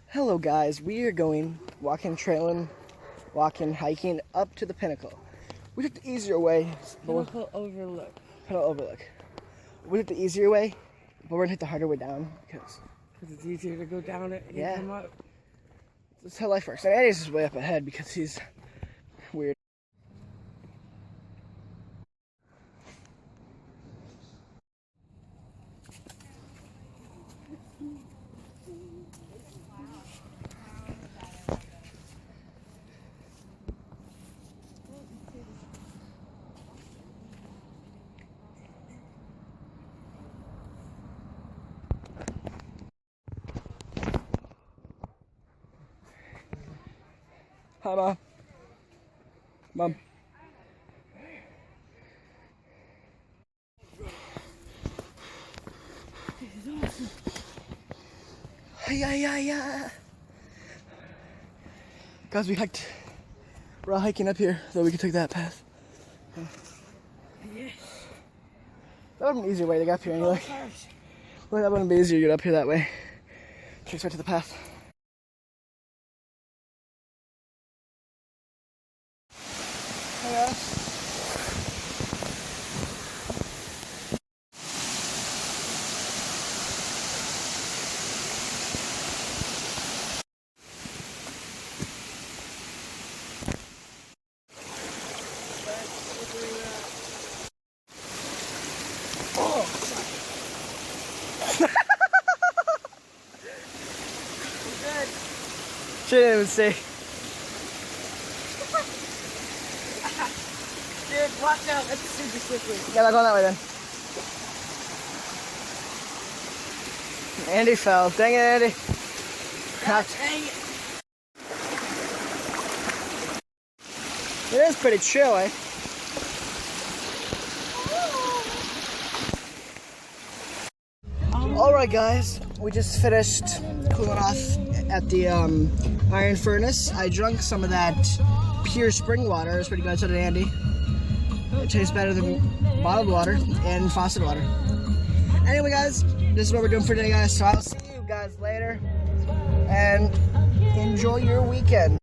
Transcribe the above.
Hello guys, we are going walking, trailing, hiking up to the Pinnacle. We took the easier way. Pinnacle Overlook. Pinnacle Overlook. We took the easier way, but we're gonna take the harder way down because it's easier to go down it and come up. That's how life works. And Andy's is way up ahead because he's weird. Hi, Mom. Mom. This is awesome. Yeah. Guys, we're all hiking up here, so we can take that path. Yes. That would have been an easier way to get up here anyway. Well, that wouldn't be easier to get up here that way. Takes right to the path. Yeah. Oh. Good. She didn't even see. Dude, watch out. That's super slippery. Yeah, not going that way then. Andy fell. Dang it, Andy. Dang it. It is pretty chill, eh? Alright guys, we just finished cooling off at the Iron Furnace. I drank some of that pure spring water. It was pretty good, so did Andy. It tastes better than bottled water and faucet water. Anyway guys, this is what we're doing for today guys, so I'll see you guys later. And enjoy your weekend.